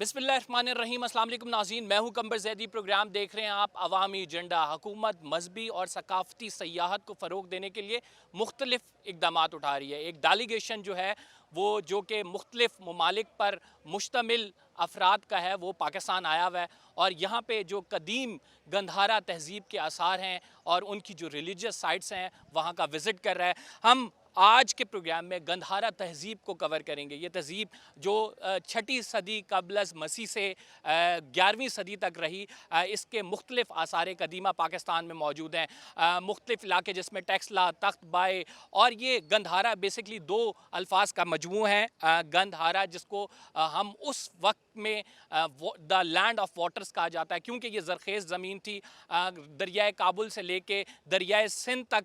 बिस्मिल्लाहिर्रहमानिर्रहीम। अस्सलाम वालेकुम नाज़रीन, मैं हूं कंबर ज़ैदी। प्रोग्राम देख रहे हैं आप अवामी एजेंडा। हुकूमत मजहबी और सकाफ़ती सयाहत को फ़रोग़ देने के लिए मुख्तलिफ़ इक़दामात उठा रही है। एक डेलीगेशन जो है वो जो कि मुख्तलिफ़ ममालिक पर मुश्तमिल अफराद का है, वो पाकिस्तान आया हुआ है और यहाँ पे जो कदीम गंधारा तहज़ीब के आसार हैं और उनकी जो रिलीजियस साइट्स हैं वहाँ का विज़िट कर रहा है। हम आज के प्रोग्राम में गंधारा तहज़ीब को कवर करेंगे। ये तहज़ीब जो 6ठी सदी क़ब्ल मसीह से 11वीं सदी तक रही, इसके मुख्तलिफ़ आसार कदीमा पाकिस्तान में मौजूद हैं। मुख्तलिफ़ इलाके जिसमें टैक्सला, तख्त बाय और ये गंधारा बेसिकली दो अल्फाज का मजमू है। गंधारा जिसको हम उस वक्त में द लैंड ऑफ वाटर्स कहा जाता है, क्योंकि ये ज़रखेज़ ज़मीन थी। दरियाए काबुल से लेके दरियाए सिंध तक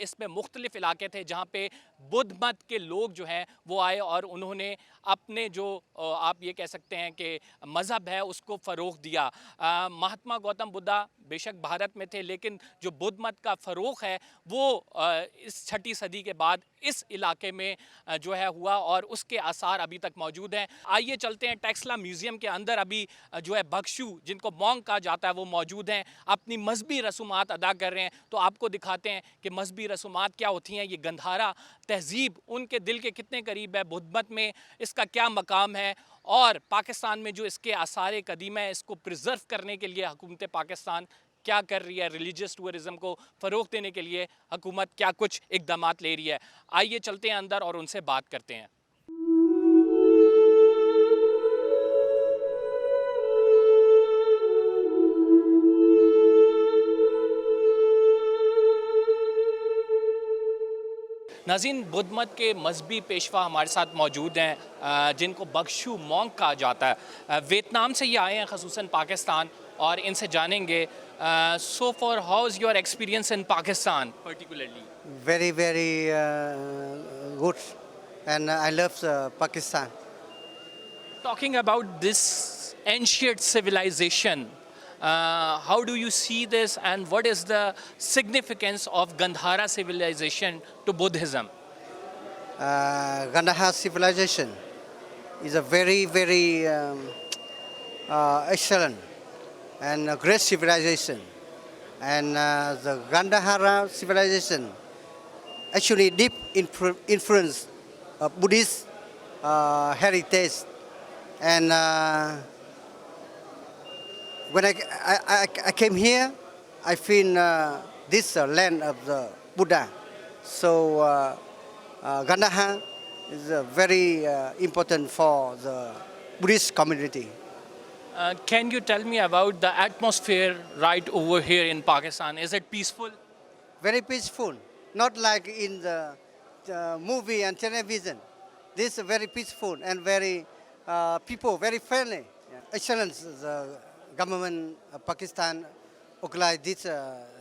इसमें मुख्तलिफ़ इलाके थे जहाँ पे बुद्ध मत के लोग जो हैं वो आए और उन्होंने अपने जो आप ये कह सकते हैं कि मज़हब है उसको फ़रोग़ दिया। महात्मा गौतम बुद्धा बेशक भारत में थे, लेकिन जो बुद्ध मत का फ़रोग़ है वो इस 6ठी सदी के बाद इस इलाके में जो है हुआ और उसके आसार अभी तक मौजूद हैं। आइए चलते हैं टैक्सला म्यूज़ियम के अंदर। अभी जो है बख्शू जिनको मॉन्क कहा जाता है वो मौजूद हैं, अपनी मजहबी रसूमात अदा कर रहे हैं। तो आपको दिखाते हैं कि मजहबी रसूमात क्या होती हैं। ये गंधारा तहज़ीब उनके दिल के कितने करीब है, बुद्ध मत में इसका क्या मकाम है और पाकिस्तान में जो इसके आसार कदीमा है इसको प्रिजर्व करने के लिए हुकूमत पाकिस्तान क्या कर रही है। रिलीजियस टूरिज़म को फ़रोग़ देने के लिए हुकूमत क्या कुछ इक़दामात ले रही है। आइए चलते हैं अंदर और उनसे बात करते हैं। नाज़रीन, बुद्ध मत के मजहबी पेशवा हमारे साथ मौजूद हैं जिनको बख्शू मॉन्क कहा जाता है। वियतनाम से ये आए हैं ख़ुसूसन पाकिस्तान और इनसे जानेंगे so for how is your experience in Pakistan particularly. Very good, and I love Pakistan. Talking about this ancient civilization, how do you see this and what is the significance of Gandhara civilization to Buddhism? Gandhara civilization is a very excellent and a great civilization, and the Gandhara civilization actually deep influence Buddhist heritage. And when I came here, I feel this land of the Buddha. So Gandhara is very important for the Buddhist community. Can you tell me about the atmosphere right over here in Pakistan? Is it peaceful? Very peaceful, not like in the movie and television. This is very peaceful and very people very friendly. Yeah. Excellent. The government of Pakistan organized this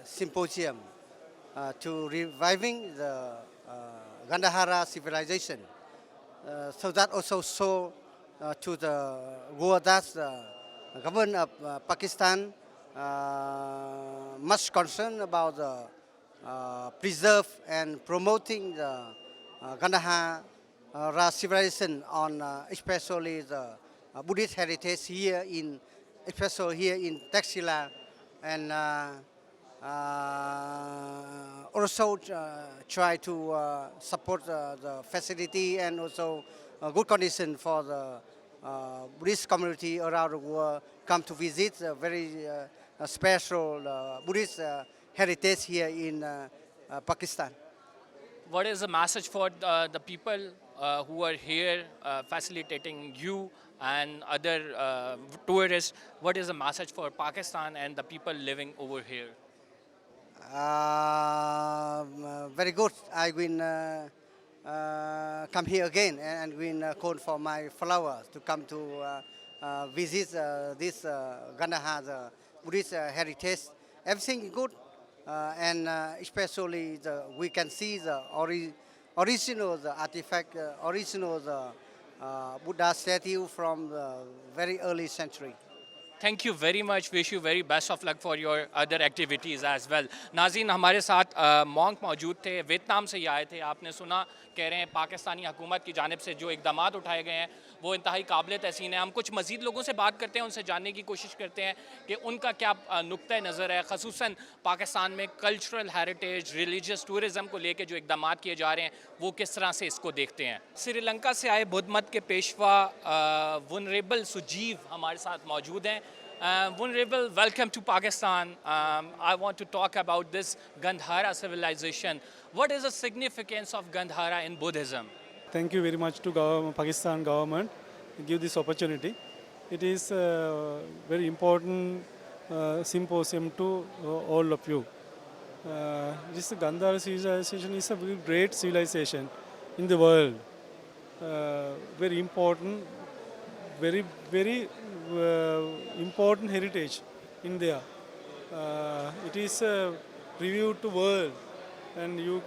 symposium to reviving the Gandhara civilization. So that also show to the world that the government of Pakistan much concerned about the preserve and promoting the Gandhara civilization on especially the Buddhist heritage here in, especially here in Taxila, and also try to support the facility and also good condition for the Buddhist community around the world come to visit a very special Buddhist heritage here in Pakistan. What is the message for the people who are here facilitating you and other tourists? What is the message for Pakistan and the people living over here? Very good. I will come here again and will call for my followers to come to visit this Gandhara, the Buddhist heritage. Everything good, and especially we can see the original the artifact, original the Buddha statue from the very early century. Thank you very much, wish you very best of luck for your other activities as well. नाज़रीन, हमारे साथ monk मौजूद थे, Vietnam से ही आए थे। आपने सुना, कह रहे हैं पाकिस्तानी हुकूमत की जानिब से जो इकदाम उठाए गए हैं वो इंतहाई काबिल तहसीन है। हम कुछ मज़ीद लोगों से बात करते हैं, उनसे जानने की कोशिश करते हैं कि उनका क्या नुक्ता नज़र है, खसूसन पाकिस्तान में कल्चरल हेरिटेज, रिलीजियस टूरिज़म को लेकर जो इकदाम किए जा रहे हैं वो किस तरह से इसको देखते हैं। श्रीलंका से आए बुद्ध मत के पेशवा वनरेबल सुजीव हमारे साथ मौजूद हैं। Vulnerable, welcome to Pakistan. I want to talk about this Gandhara civilization. What is the significance of Gandhara in Buddhism? Thank you very much to Pakistan government to give this opportunity. It is a very important symposium to all of you. This Gandhara civilization is a very great civilization in the world. Very important, very important heritage in India. It is reviewed to world, and you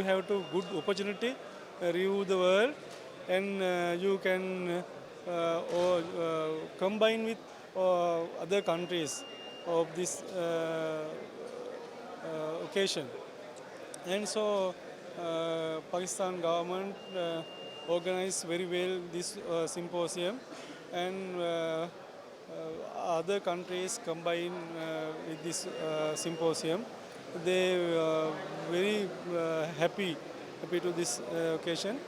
have to good opportunity review the world, and you can combine with other countries of this occasion. And so Pakistan government organized very well this symposium, and other countries combine with this symposium. They very happy to this occasion.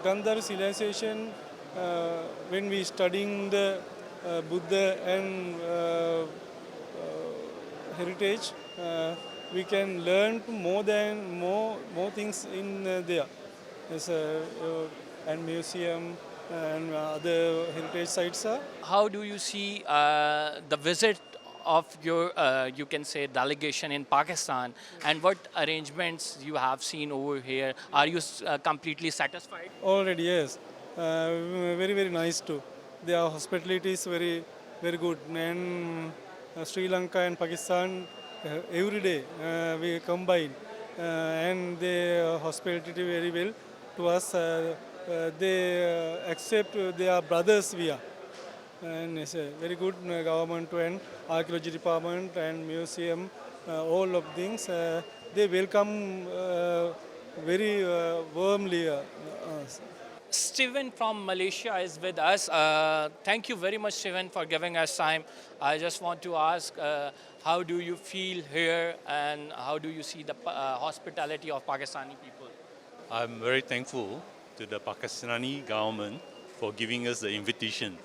Gandhara civilization, when we studying the Buddha and heritage, we can learn more things in there. There's and museum and other heritage sites are. How do you see the visit of your, you can say, delegation in Pakistan, and what arrangements you have seen over here? Are you completely satisfied? Already, yes. Very nice too. Their hospitality is very good. And Sri Lanka and Pakistan, every day we combine, and their hospitality very well to us. They accept their brothers we are. And it's a very good government and archaeology department and museum, all of things. They welcome very warmly us. Steven from Malaysia is with us. Thank you very much, Steven, for giving us time. I just want to ask, how do you feel here, and how do you see the hospitality of Pakistani people? I'm very thankful to the Pakistani government for giving us the invitation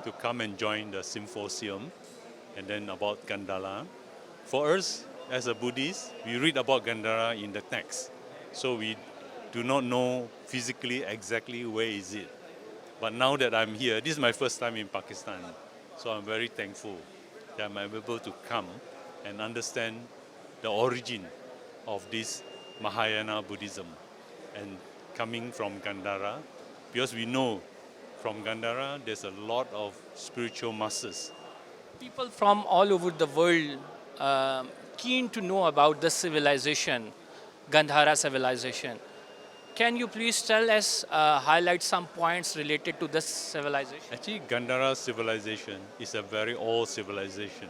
to come and join the symposium, and then about Gandhara. For us, as a Buddhist, we read about Gandhara in the text, so we do not know physically exactly where is it. But now that I'm here, this is my first time in Pakistan, so I'm very thankful that I'm able to come and understand the origin of this Mahayana Buddhism, and coming from Gandhara, because we know from Gandhara there's a lot of spiritual masters. People from all over the world keen to know about this civilization, Gandhara civilization. Can you please tell us, highlight some points related to this civilization? Actually, Gandhara civilization is a very old civilization.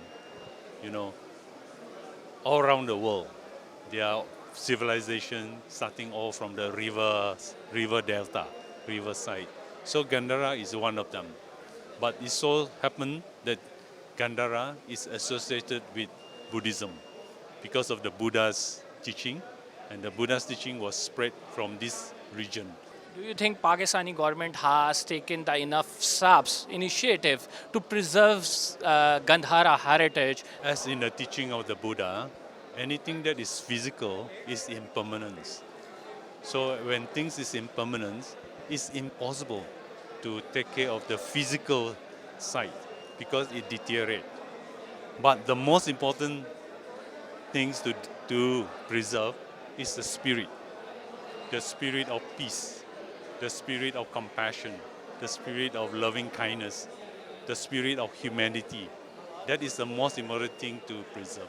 You know, all around the world, there are civilizations starting all from the river delta, river side. So Gandhara is one of them. But it so happened that Gandhara is associated with Buddhism because of the Buddha's teaching, and the Buddha's teaching was spread from this region. Do you think Pakistani government has taken the enough steps, initiative to preserve Gandhara heritage? As in the teaching of the Buddha, anything that is physical is impermanence. So when things is impermanence, it's impossible to take care of the physical side because it deteriorates. But the most important things to preserve is the spirit of peace, the spirit of compassion, the spirit of loving kindness, the spirit of humanity. That is the most important thing to preserve.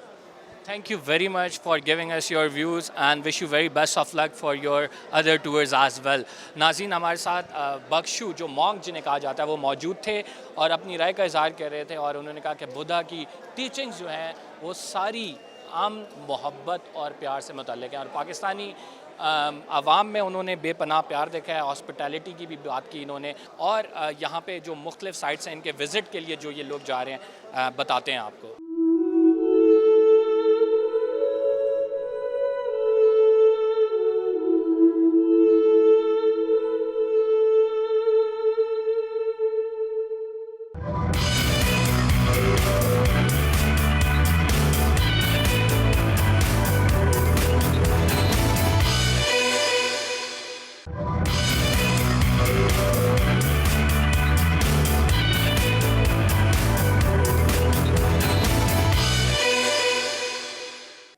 Thank you very much for giving us your views and wish you very best of luck for your other tours as well. नाज़रीन हमारे साथ बख्शू जो monk जिन्हें कहा जाता है वो मौजूद थे और अपनी राय का इजहार कर रहे थे और उन्होंने कहा कि बुद्धा की टीचिंग्स जो हैं वो सारी आम मोहब्बत और प्यार से मुतल्लिक़ हैं और पाकिस्तानी आवाम में उन्होंने बेपनाह प्यार देखा है, हॉस्पिटैलिटी की भी बात की इन्होंने और यहाँ पे जो मुख्तलिफ साइट्स हैं इनके विज़िट के लिए जो ये लोग जा रहे हैं बताते हैं आपको.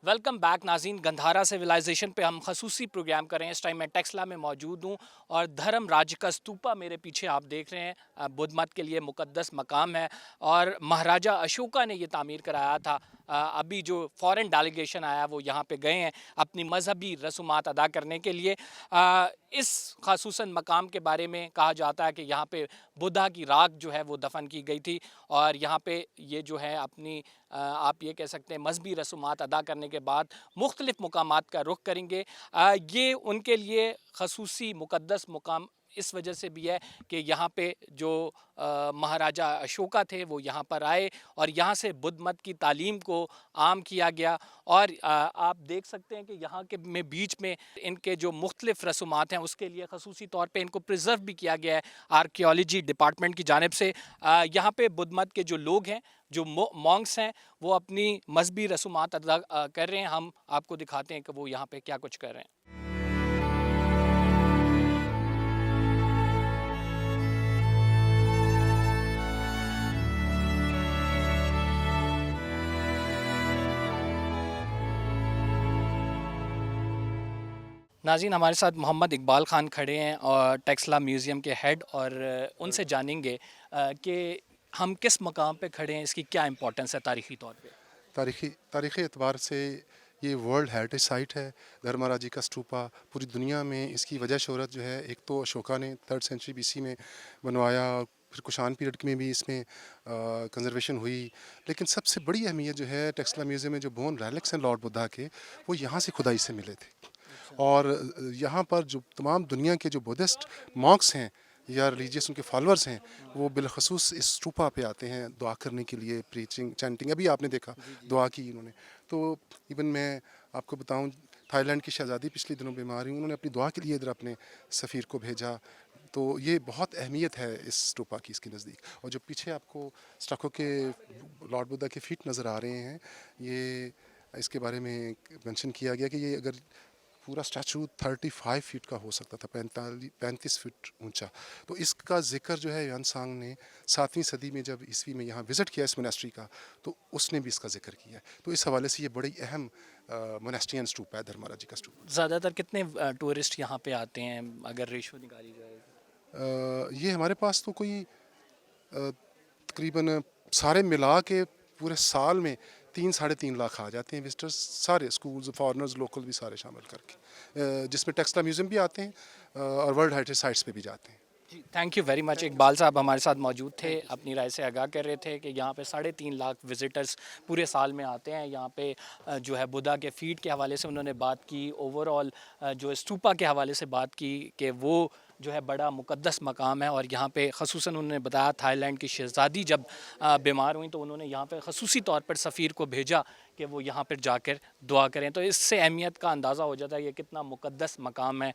वेलकम बैक नाज़रीन. गंधारा सिविलाइजेशन पे हम खसूसी प्रोग्राम कर रहे हैं. इस टाइम मैं टैक्सला में मौजूद हूँ और धर्म राज का स्तूपा मेरे पीछे आप देख रहे हैं बुद्ध मत के लिए मुकद्दस मकाम है और महाराजा अशोका ने ये तामीर कराया था. अभी जो फॉरेन डेलीगेशन आया वो यहाँ पे गए हैं अपनी मजहबी रसूमात अदा करने के लिए. इस खासूसन मकाम के बारे में कहा जाता है कि यहाँ पे बुद्धा की राख जो है वो दफन की गई थी और यहाँ पे ये जो है अपनी आप ये कह सकते हैं मजहबी रसूमात अदा करने के बाद मुख्तलिफ़ मुकामात का रुख करेंगे. ये उनके लिए खसूसी मुकद्दस मुकाम इस वजह से भी है कि यहाँ पे जो महाराजा अशोका थे वो यहाँ पर आए और यहाँ से बुद्ध मत की तालीम को आम किया गया और आप देख सकते हैं कि यहाँ के में बीच में इनके जो मुख्तलिफ़ रसूमात हैं उसके लिए खसूसी तौर पे इनको प्रिजर्व भी किया गया है आर्कियोलॉजी डिपार्टमेंट की जानिब से. यहाँ पे बुद्ध मत के जो लोग हैं जो मॉन्क्स हैं वो अपनी मजहबी रसूमात अदा कर रहे हैं. हम आपको दिखाते हैं कि वो यहाँ पे क्या कुछ कर रहे हैं. नाज़रीन हमारे साथ मोहम्मद इकबाल ख़ान खड़े हैं और टैक्सला म्यूज़ियम के हेड और उनसे जानेंगे कि हम किस मकाम पे खड़े हैं, इसकी क्या इम्पोर्टेंस है तारीख़ी तौर पे. तारीख़ी एतबार से ये वर्ल्ड हेरिटेज साइट है. धर्मराज जी का स्तूपा पूरी दुनिया में इसकी वजह शोहरत जो है एक तो अशोका ने 3rd सेंचुरी BC में बनवाया, फिर कुषाण पीरियड में भी इसमें कंजर्वेशन हुई. लेकिन सबसे बड़ी अहमियत जो है टैक्सला म्यूज़ियम में जो बोन रेलिक्स हैं लॉर्ड बुद्धा के वो यहाँ से खुदाई से मिले थे. और यहाँ पर जो तमाम दुनिया के जो बुद्धिस्ट मॉन्क्स हैं या रिलीजियस उनके फॉलोअर्स हैं वो बिलखसूस इस स्तूपा पे आते हैं दुआ करने के लिए, प्रीचिंग चैंटिंग. अभी आपने देखा दुआ की इन्होंने. तो इवन मैं आपको बताऊं थाईलैंड की शहज़ादी पिछले दिनों बीमार हुई, उन्होंने अपनी दुआ के लिए इधर अपने सफ़ीर को भेजा. तो ये बहुत अहमियत है इस स्तूपा की इसके नज़दीक. और जो पीछे आपको स्टको के लॉर्ड बुद्धा के फीट नज़र आ रहे हैं ये इसके बारे में मेंशन किया गया कि ये अगर पूरा स्टैचू 35 फीट का हो सकता था, 35 फीट ऊंचा. तो इसका जिक्र जो है युआन सांग ने 7वीं सदी में जब ईस्वी में यहाँ विज़िट किया इस मोनेस्ट्री का तो उसने भी इसका जिक्र किया है. तो इस हवाले से ये बड़ी अहम मोनेस्ट्रियन स्तूप है धर्मराज जी का स्तूप. ज़्यादातर कितने टूरिस्ट यहाँ पे आते हैं अगर रेशो निकाली जाए? ये हमारे पास तो कोई तकरीबन सारे मिला के पूरे साल में 3-3.5 लाख आ जाते हैं विजिटर्स, सारे स्कूल्स, फॉरेनर्स, लोकल भी सारे शामिल करके, जिसमें टैक्सला म्यूज़ियम भी आते हैं और वर्ल्ड हेरिटेज साइट्स पे भी जाते हैं. Thank you very much. Iqbal साहब हमारे साथ मौजूद थे, अपनी राय से आगाह कर रहे थे कि यहाँ पे 3.5 लाख विज़िटर्स पूरे साल में आते हैं. यहाँ पे जो है बुद्धा के फीट के हवाले से उन्होंने बात की, ओवरऑल जो स्तूपा के हवाले से बात की कि वो जो है बड़ा मुकद्दस मकाम है और यहाँ पे ख़ुसूसन उन्होंने बताया थाईलैंड की शहज़ादी जब बीमार हुई तो उन्होंने यहाँ पे ख़ुसूसी तौर पर सफ़ीर को भेजा कि वो यहाँ पर जाकर दुआ करें. तो इससे अहमियत का अंदाज़ा हो जाता है ये कितना मुकद्दस मकाम है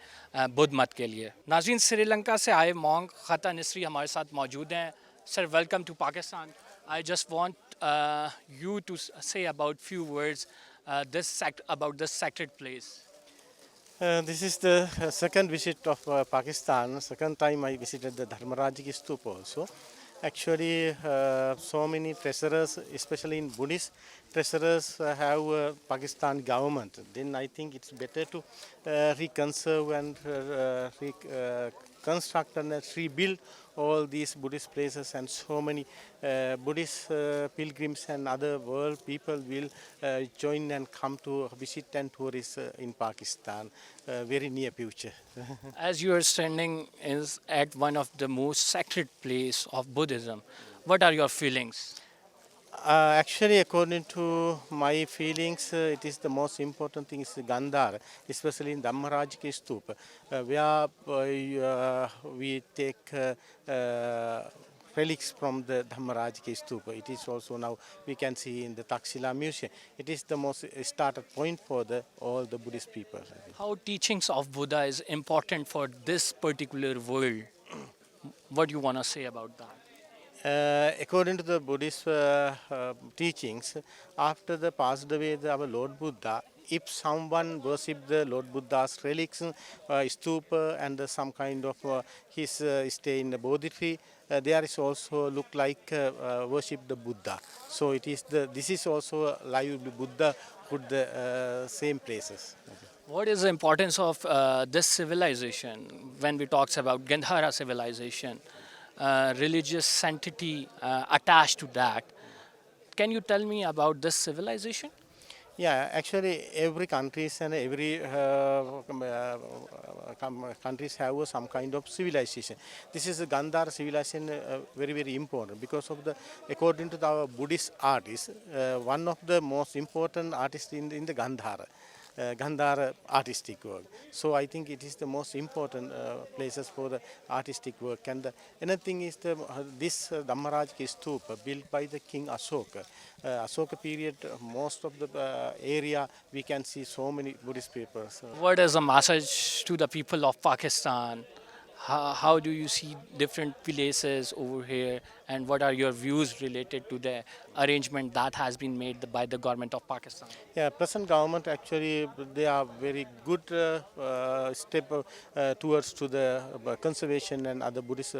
बुद्ध मत के लिए. नाज़रीन श्रीलंका से आए मॉन्क ख़ता निसरी हमारे साथ मौजूद हैं. Sir welcome to Pakistan. I just want you to say about few words about this sacred place. This is the second visit of Pakistan. Second time I visited the Dharmarajiki Stupa also. Actually, so many treasurers, especially in Buddhist treasurers, have Pakistan government. Then I think it's better to reconserve and construct and rebuild all these Buddhist places, and so many Buddhist pilgrims and other world people will join and come to visit and tourist in Pakistan very near future. As you are standing is at one of the most sacred place of Buddhism, what are your feelings? Actually, according to my feelings, it is the most important thing is Gandhara, especially in Dhammarajika Stupa, where we take relics from the Dhammarajika Stupa. It is also now we can see in the Taxila Museum. It is the most started point for all the Buddhist people. How teachings of Buddha is important for this particular world? What do you want to say about that? According to the Buddhist teachings, after the passed away our Lord Buddha, if someone worship the Lord Buddha's relics, stupa, and some kind of his stay in the Bodhi tree, there is also look like worship the Buddha. So it is this is also live Buddha put the same places. What is the importance of this civilization when we talks about Gandhara civilization, religious sanctity attached to that? Can you tell me about this civilization? Yeah, actually, every countries and every countries have some kind of civilization. This is a Gandhara civilization, very very important because of according to our Buddhist artists, one of the most important artists in the Gandhara. Gandhara artistic work. So I think it is the most important places for the artistic work. And another thing is this Dhammarajika Stupa built by the King Ashoka. Ashoka period, most of the area we can see so many Buddhist papers. What is the message to the people of Pakistan? How do you see different places over here, and what are your views related to the arrangement that has been made by the government of Pakistan? Yeah, present government actually they are very good step towards to the conservation and other Buddhist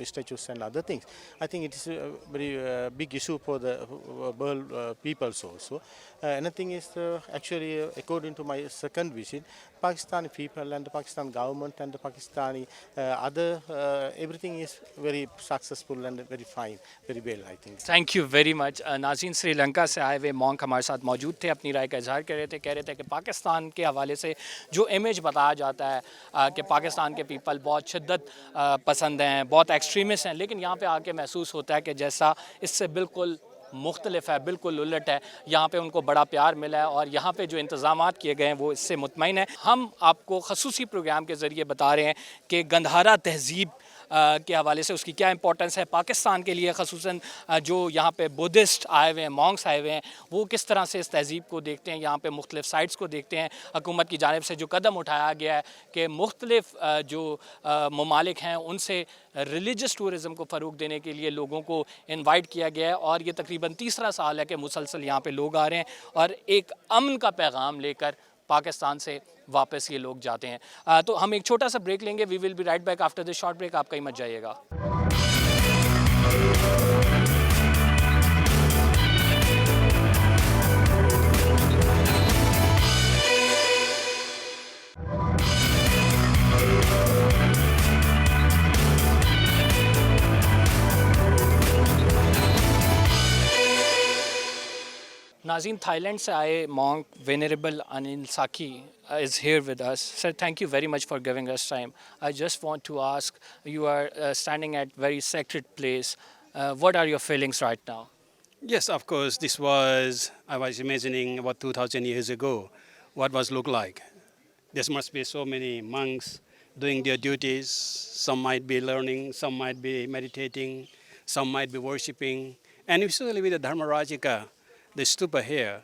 statues and other things. I think it is a very big issue for the world peoples also. Another thing is actually according to my second visit, Pakistani people and the Pakistan government and the Pakistani other everything is very successful and very fine, very well I think. Thank you very much नाज़रीन, श्रीलंका से आए हुए monk हमारे साथ मौजूद थे, अपनी राय का इजहार कर रहे थे, कह रहे थे कि पाकिस्तान के हवाले से जो इमेज बताया जाता है कि पाकिस्तान के पीपल बहुत शिद्दत पसंद हैं, बहुत एक्सट्रीमिस्ट हैं, लेकिन यहाँ पे आके महसूस होता है कि जैसा इससे बिल्कुल मुख्तलिफ है, बिल्कुल उलट है। यहाँ पे उनको बड़ा प्यार मिला है और यहाँ पे जो इंतज़ामात किए गए हैं वो इससे मुतमईन है। हम आपको खसूसी प्रोग्राम के ज़रिए बता रहे हैं कि गंधारा तहज़ीब के हवाले से उसकी क्या इंपॉर्टेंस है पाकिस्तान के लिए, ख़ुसूसन जो यहाँ पे बुद्धिस्ट आए हुए हैं, मॉन्क्स आए हुए हैं, वो किस तरह से इस तहज़ीब को देखते हैं, यहाँ पे मुख्तलिफ़ साइट्स को देखते हैं। हुकूमत की जानिब से जो कदम उठाया गया है कि मुख्तलिफ़ जो ममालिक हैं उनसे रिलीजियस टूरिज़म को फ़रोग़ देने के लिए लोगों को इन्वाइट किया गया है, और ये तकरीबन तीसरा साल है कि मुसलसल यहाँ पे लोग आ रहे हैं और एक अमन का पैगाम लेकर पाकिस्तान से वापस ये लोग जाते हैं। तो हम एक छोटा सा ब्रेक लेंगे। We will be right back after this short break. आप कहीं मत जाइएगा। नाज़ीन, थाईलैंड से आए मॉन्क वेनरेबल अनिल साकी is here with us. Sir, thank you very much for giving us time. I just want to ask, you are standing at very sacred place. What are your feelings right now? Yes, of course. I was imagining about 2,000 years ago, what was look like. There must be so many monks doing their duties. Some might be learning, some might be meditating, some might be worshipping. And usually with the Dharmarajika, the stupa here,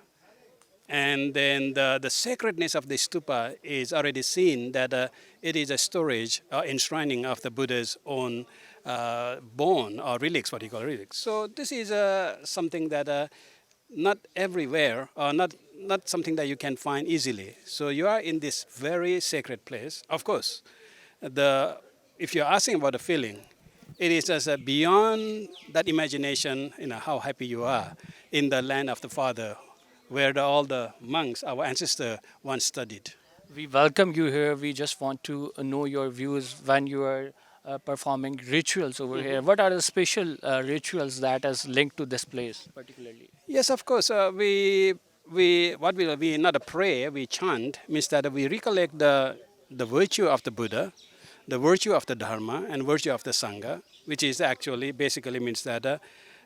and then the sacredness of the stupa is already seen that it is a storage enshrining of the Buddha's own bone or relics, what you call relics. So this is something that not everywhere, or not something that you can find easily. So you are in this very sacred place. Of course, if you're asking about the feeling, it is just beyond that imagination, how happy you are in the land of the Father, where all the monks, our ancestors, once studied. We welcome you here. We just want to know your views when you are performing rituals over here. What are the special rituals that is linked to this place particularly? Yes, of course. We not a prayer, we chant, means that we recollect the virtue of the Buddha, the virtue of the Dharma, and virtue of the Sangha, which is actually basically means that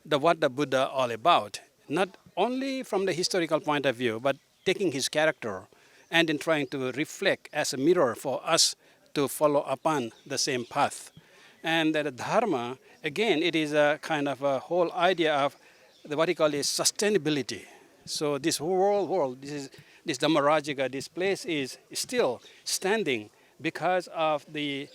what the Buddha all about, not only from the historical point of view, but taking his character and in trying to reflect as a mirror for us to follow upon the same path. And the Dharma, again, it is a kind of a whole idea of what he calls sustainability. So this whole world, this Dhammarajika, this place is still standing because of the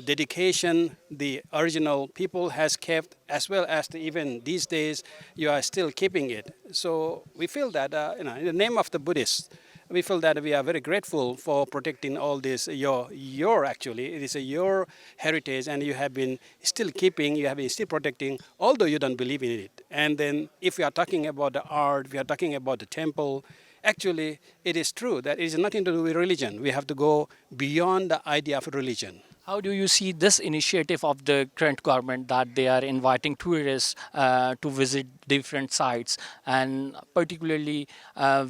dedication the original people has kept, as well as even these days you are still keeping it. So we feel that in the name of the Buddhists, we feel that we are very grateful for protecting all this. Your actually, it is your heritage, and you have been still keeping, you have been still protecting, although you don't believe in it. And then, if we are talking about the art, we are talking about the temple. Actually, it is true that it is nothing to do with religion. We have to go beyond the idea of religion. How do you see this initiative of the current government that they are inviting tourists to visit different sites, and particularly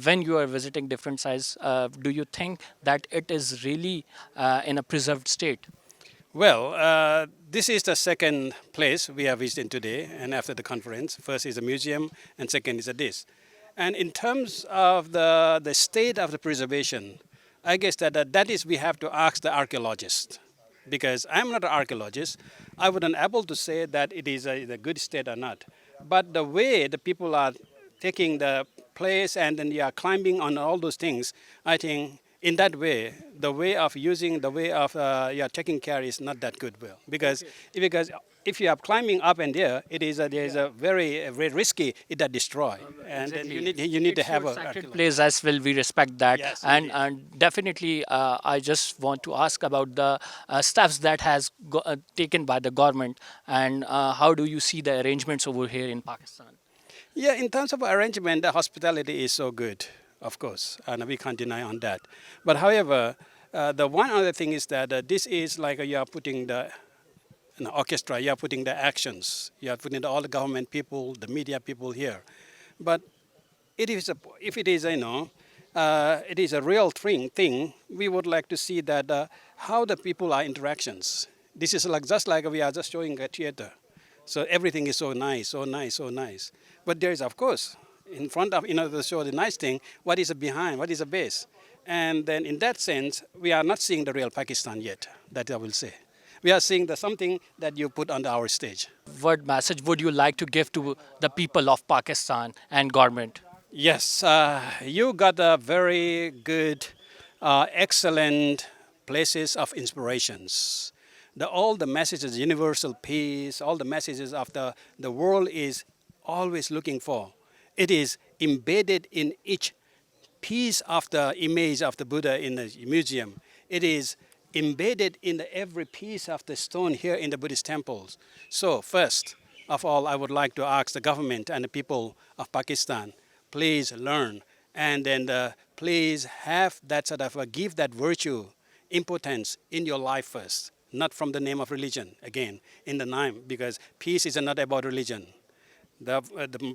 when you are visiting different sites, do you think that it is really in a preserved state? Well, this is the second place we are visiting today, and after the conference. First is a museum, and second is this. And in terms of the state of the preservation, I guess that is we have to ask the archaeologists. Because I'm not an archaeologist, I wouldn't able to say that it is a good state or not. But the way the people are taking the place and then they are climbing on all those things, I think in that way, the way of using, the way of taking care is not that good. Well, because if you are climbing up and there, it is there is a very risky it that destroy, and then you need to have a sacred place as well. We respect that, Yes, and definitely I just want to ask about the steps that has taken by the government, and how do you see the arrangements over here in Pakistan? Yeah, in terms of arrangement, the hospitality is so good, of course, and we can't deny on that. But however, the one other thing is that this is like you are putting the orchestra, you are putting the actions, you are putting all the government people, the media people here. But if it is it is a real thing, we would like to see that how the people are interactions. This is like just like we are just showing a theater. So everything is so nice, so nice, so nice. But there is, of course, in front of, in order to show the nice thing, what is behind, what is the base. And then in that sense, we are not seeing the real Pakistan yet, that I will say. We are seeing something that you put on our stage. What message would you like to give to the people of Pakistan and government? Yes, you got a very good, excellent places of inspirations. All the messages, universal peace, all the messages of the world is always looking for. It is embedded in each piece of the image of the Buddha in the museum. It is embedded in every piece of the stone here in the Buddhist temples. So first of all, I would like to ask the government and the people of Pakistan, please learn, and then please have that sort of give that virtue, importance in your life first, not from the name of religion, again, in the name, because peace is not about religion. The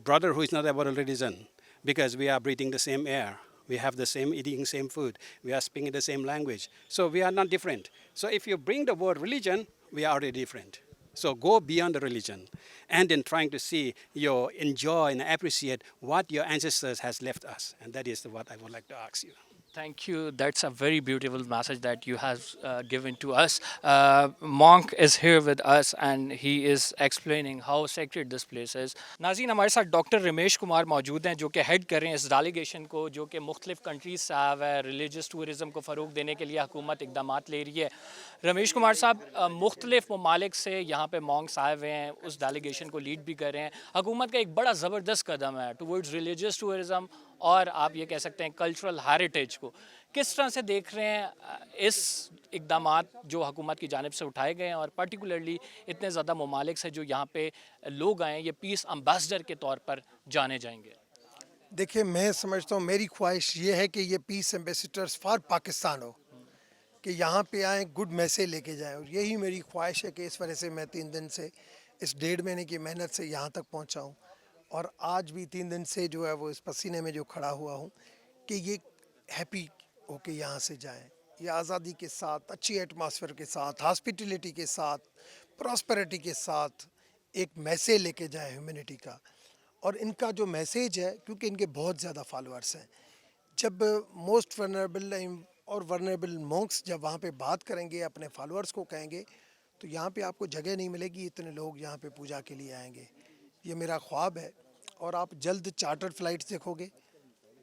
brotherhood is not about religion, because we are breathing the same air. We have the same eating, same food. We are speaking the same language. So we are not different. So if you bring the word religion, we are already different. So go beyond the religion, and then trying to see you enjoy and appreciate what your ancestors has left us. And that is what I would like to ask you. Thank you. That's a very beautiful message that you have given to us. Monk is here with us and he is explaining how sacred this place is. नाज़रीन, हमारे साथ doctor Ramesh Kumar मौजूद हैं जो कि head कर रहे हैं इस डेलीगेशन को, जो कि मुख्तलिफ कंट्रीज से आया हुआ है। रिलीजियस टूरिज़म को फ़रोग देने के लिए हुकूमत इक़दामात ले रही है। रमेश कुमार साहब मुख्तलिफ ममालिक से यहाँ पे मॉन्क्स आए हुए हैं, उस डेलीगेशन को लीड भी कर रहे हैं। हुकूमत का एक बड़ा ज़बरदस्त कदम है टूवर्ड्स रिलीजियस टूरिज़म और आप ये कह सकते हैं कल्चरल हेरिटेज को। किस तरह से देख रहे हैं इस इक़दामात जो हुकूमत की जानिब से उठाए गए हैं, और पर्टिकुलरली इतने ज़्यादा ममालिक से जो यहाँ पे लोग आए हैं, ये पीस एम्बेसडर के तौर पर जाने जाएंगे? देखिए, मैं समझता हूँ, मेरी ख्वाहिश ये है कि ये पीस एम्बेसडर्स फॉर पाकिस्तान हो। کہ یہاں پہ آئیں, گڈ میسیج لے کے جائیں, اور یہی میری خواہش ہے کہ اس وجہ سے میں 3 دن سے اس 1.5 مہینے کی محنت سے یہاں تک پہنچا ہوں, اور آج بھی 3 دن سے جو ہے وہ اس پسینے میں جو کھڑا ہوا ہوں کہ یہ ہیپی ہو کے یہاں سے جائیں, یہ آزادی کے ساتھ, اچھی ایٹماسفیئر کے ساتھ, ہاسپٹیلٹی کے ساتھ, پراسپیرٹی کے ساتھ ایک میسیج لے کے جائیں ہیومینٹی کا. اور ان کا جو میسیج ہے, کیونکہ ان کے بہت زیادہ فالوورس ہیں, جب موسٹ ورنریبل اور ورنریبل مونکس جب وہاں پہ بات کریں گے, اپنے فالوورس کو کہیں گے, تو یہاں پہ آپ کو جگہ نہیں ملے گی, اتنے لوگ یہاں پہ پوجا کے لیے آئیں گے. یہ میرا خواب ہے, اور آپ جلد چارٹر فلائٹس دیکھو گے,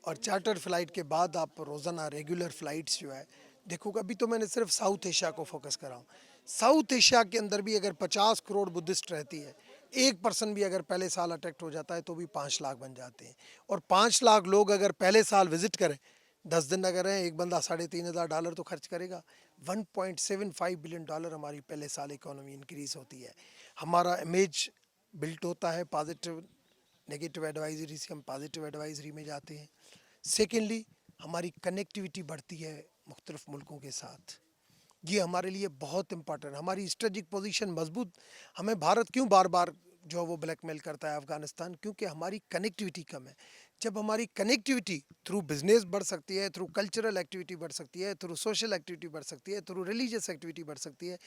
اور چارٹر فلائٹ کے بعد آپ روزانہ ریگولر فلائٹس جو ہے دیکھو گا. ابھی تو میں نے صرف ساؤتھ ایشیا کو فوکس کرا ہوں. ساؤتھ ایشیا کے اندر بھی اگر 50 کروڑ بدھسٹ رہتی ہے, 1% بھی اگر پہلے سال اٹیکٹ ہو جاتا ہے تو بھی 5 لاکھ بن جاتے ہیں, اور 5 لاکھ لوگ اگر پہلے سال وزٹ کریں, 10 دن اگر ہیں, ایک بندہ $3,500 تو خرچ کرے گا. $1.75 بلین ہماری پہلے سال اکانومی انکریز ہوتی ہے. ہمارا امیج بلٹ ہوتا ہے پازیٹیو, نیگیٹو ایڈوائزری سے ہم پازیٹیو ایڈوائزری میں جاتے ہیں. سیکنڈلی ہماری کنیکٹیویٹی بڑھتی ہے مختلف ملکوں کے ساتھ, یہ ہمارے لیے بہت امپورٹنٹ. ہماری اسٹریٹجک پوزیشن مضبوط. ہمیں بھارت کیوں بار بار جو وہ بلیک میل کرتا ہے افغانستان, کیونکہ ہماری کنیکٹیویٹی کم ہے. جب ہماری کنیکٹیویٹی تھرو بزنس بڑھ سکتی ہے, تھرو کلچرل ایکٹیویٹی بڑھ سکتی ہے, تھرو سوشل ایکٹیویٹی بڑھ سکتی ہے, تھرو ریلیجیس ایکٹیویٹی بڑھ سکتی ہے.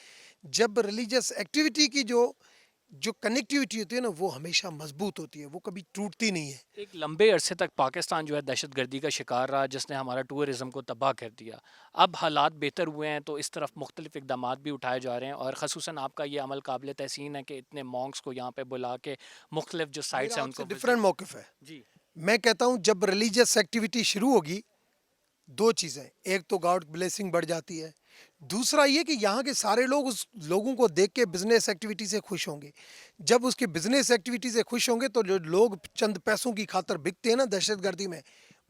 جب ریلیجیس ایکٹیویٹی کی جو کنیکٹیویٹی ہوتی ہے نا, وہ ہمیشہ مضبوط ہوتی ہے, وہ کبھی ٹوٹتی نہیں ہے. ایک لمبے عرصے تک پاکستان جو ہے دہشت گردی کا شکار رہا, جس نے ہمارا ٹورزم کو تباہ کر دیا. اب حالات بہتر ہوئے ہیں تو اس طرف مختلف اقدامات بھی اٹھائے جا رہے ہیں, اور خصوصاً آپ کا یہ عمل قابل تحسین ہے کہ اتنے مونکس کو یہاں پہ بلا کے مختلف جو سائٹس میرا ہیں آپ ان سے کو ڈفرینٹ موقف ہے. جی میں کہتا ہوں جب ریلیجیس ایکٹیویٹی شروع ہوگی, 2 چیزیں, ایک تو گاڈ بلیسنگ بڑھ جاتی ہے, دوسرا یہ کہ یہاں کے سارے لوگ اس لوگوں کو دیکھ کے بزنس ایکٹیویٹی سے خوش ہوں گے. جب اس کے بزنس ایکٹیویٹی سے خوش ہوں گے تو جو لوگ چند پیسوں کی خاطر بکتے ہیں نا دہشت گردی میں,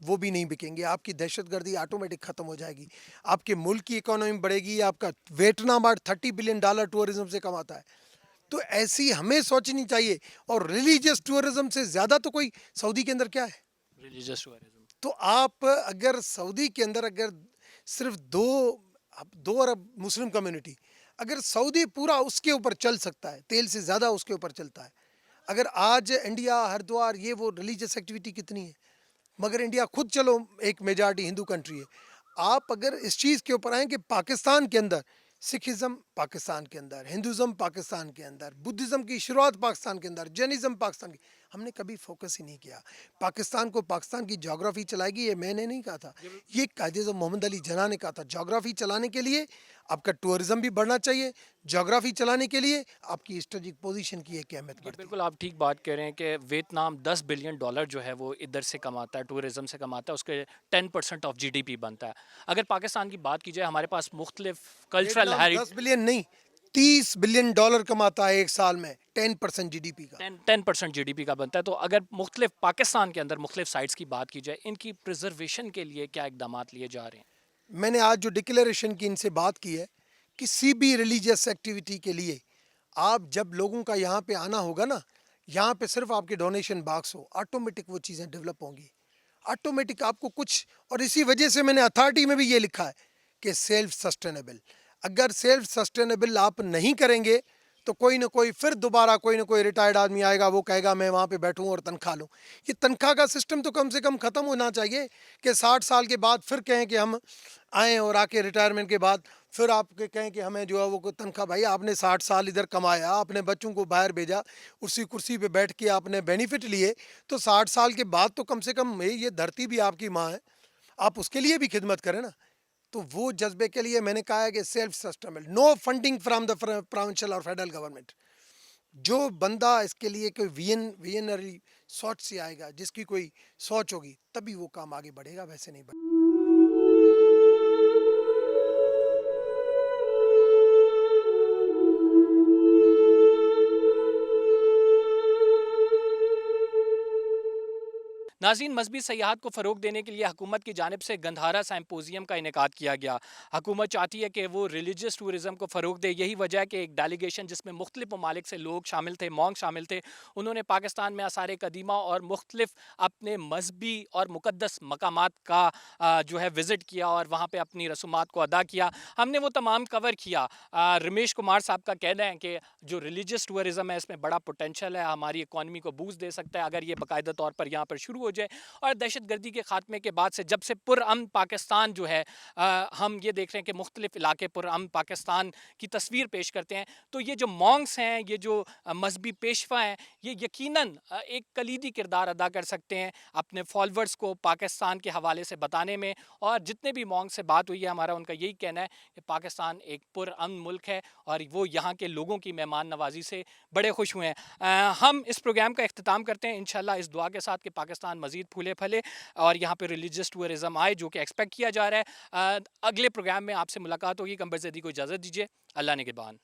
وہ بھی نہیں بکیں گے. آپ کی دہشت گردی آٹومیٹک ختم ہو جائے گی, آپ کے ملک کی اکانومی بڑھے گی. آپ کا ویٹنام $30 بلین ٹورزم سے کماتا ہے. تو ایسی ہمیں سوچنی چاہیے. اور ریلیجیس ٹورزم سے زیادہ تو کوئی سعودی کے اندر کیا ہے؟ Religious tourism. تو آپ اگر سعودی کے اندر اگر صرف 2 ارب مسلم کمیونٹی, اگر سعودی پورا اس کے اوپر چل سکتا ہے, تیل سے زیادہ اس کے اوپر چلتا ہے. اگر آج انڈیا, ہردوار, یہ وہ ریلیجیس ایکٹیویٹی کتنی ہے, مگر انڈیا خود چلو ایک میجارٹی ہندو کنٹری ہے. آپ اگر اس چیز کے اوپر آئیں کہ پاکستان کے اندر سکھزم, پاکستان کے اندر ہندوازم, پاکستان کے اندر بدھزم کی شروعات پاکستان کے اندر, جینزم پاکستان کی, ہم نے کبھی فوکس ہی نہیں کیا. پاکستان کو پاکستان کی جغرافی چلائے گی, یہ میں نے نہیں کہا تھا, یہ قائد اعظم محمد علی جناح نے کہا تھا. جغرافی چلانے کے لیے آپ کا ٹورزم بھی بڑھنا چاہیے, جغرافی چلانے کے لیے آپ کی اسٹریٹجک پوزیشن کی ایک اہمیت یہ بڑھتی ہے. بالکل آپ ٹھیک بات کہہ رہے ہیں کہ ویتنام $10 بلین جو ہے وہ ادھر سے کماتا ہے, ٹورزم سے کماتا ہے, اس کے 10% آف GDP بنتا ہے. اگر پاکستان کی بات کی جائے, ہمارے پاس مختلف کلچرل ویتنام 10 بلین نہیں, $30 بلین کماتا ہے ایک سال میں, 10% GDP کا. 10% GDP کا بنتا ہے. تو اگر مختلف پاکستان کے اندر مختلف سائٹس کی بات کی جائے, ان کی پریزرویشن کے لیے کیا اقدامات لیے جا رہے ہیں؟ میں نے آج جو ڈکلیریشن کی ان سے بات کی ہے, کسی بھی ریلیجیس ایکٹیویٹی کے لیے آپ جب لوگوں کا یہاں پہ آنا ہوگا نا, یہاں پہ صرف آپ کے ڈونیشن باکس ہو, آٹومیٹک وہ چیزیں ڈیولپ ہوں گی, آٹومیٹک آپ کو کچھ. اور اسی وجہ سے میں نے اتھارٹی میں بھی یہ لکھا ہے کہ سیلف سسٹینیبل. اگر سیلف سسٹینیبل آپ نہیں کریں گے تو کوئی نہ کوئی پھر دوبارہ کوئی نہ کوئی ریٹائرڈ آدمی آئے گا, وہ کہے گا میں وہاں پہ بیٹھوں اور تنخواہ لوں. یہ تنخواہ کا سسٹم تو کم سے کم ختم ہونا چاہیے کہ 60 سال کے بعد پھر کہیں کہ ہم آئیں, اور آ کے ریٹائرمنٹ کے بعد پھر آپ کے کہیں کہ ہمیں جو ہے وہ تنخواہ. بھائی آپ نے 60 سال ادھر کمایا, اپنے بچوں کو باہر بھیجا, اسی کرسی پہ بیٹھ کے آپ نے بینیفٹ لیے, تو 60 سال کے بعد تو کم سے کم یہ دھرتی بھی آپ کی ماں ہے, آپ اس کے لیے بھی خدمت کریں نا. تو وہ جذبے کے لیے میں نے کہا ہے کہ self sustainable, no funding from the provincial اور فیڈرل گورنمنٹ. جو بندہ اس کے لیے کوئی ویژنری سوچ سے آئے گا, جس کی کوئی سوچ ہوگی, تبھی وہ کام آگے بڑھے گا, ویسے نہیں بڑھے گا. नाज़रीन, मजहबी सयाहत को फ़रोग देने के लिए हुकूमत की जानिब से गंधारा सिम्पोजियम का इनेकाद किया गया। हुकूमत चाहती है कि वो रिलीजियस टूरिज़म को फ़रोग दे। यही वजह है कि एक डेलीगेशन जिसमें मुख्तलिफ ममालिक से लोग शामिल थे, मॉन्क शामिल थे, उन्होंने पाकिस्तान में आसार कदीमा और मुख्तलिफ अपने मजहबी और मुक़द्दस मकामात का जो है विज़िट किया और वहाँ पर अपनी रसूमात को अदा किया। हमने वो तमाम कवर किया। रमेश कुमार साहब का कहना है कि जो रिलीजियस टूरिज़म है इसमें बड़ा पोटेंशल है, हमारी इकॉनमी को बूस्ट दे सकता है अगर ये बाकायदा तौर पर यहाँ पर शुरू हो जाए। और दहशत गर्दी के खात्मे के बाद से, जब से पुरअमन पाकिस्तान जो है, हम ये देख रहे हैं कि मुख्तलिफ इलाके पुरअमन पाकिस्तान की तस्वीर पेश करते हैं। तो ये जो मॉन्क्स हैं, ये जो मजहबी पेशवा हैं, ये यकीनन एक कलीदी किरदार अदा कर सकते हैं अपने फॉलोअर्स को पाकिस्तान के हवाले से बताने में। और जितने भी मॉन्क से बात हुई है, हमारा उनका यही कहना है कि पाकिस्तान एक पुरअमन मुल्क है और वो यहाँ के लोगों की मेहमान नवाजी से बड़े खुश हुए हैं। हम इस प्रोग्राम का इख्तिताम करते हैं इंशाल्लाह इस दुआ के साथ कि पाकिस्तान मज़ीद फूले फले और यहाँ पे रिलीजियस टूरिज़म आए, जो कि एक्सपेक्ट किया जा रहा है। अगले प्रोग्राम में आपसे मुलाकात होगी। कंबर ज़ैदी को इजाज़त दीजिए। अल्लाह ने के बान।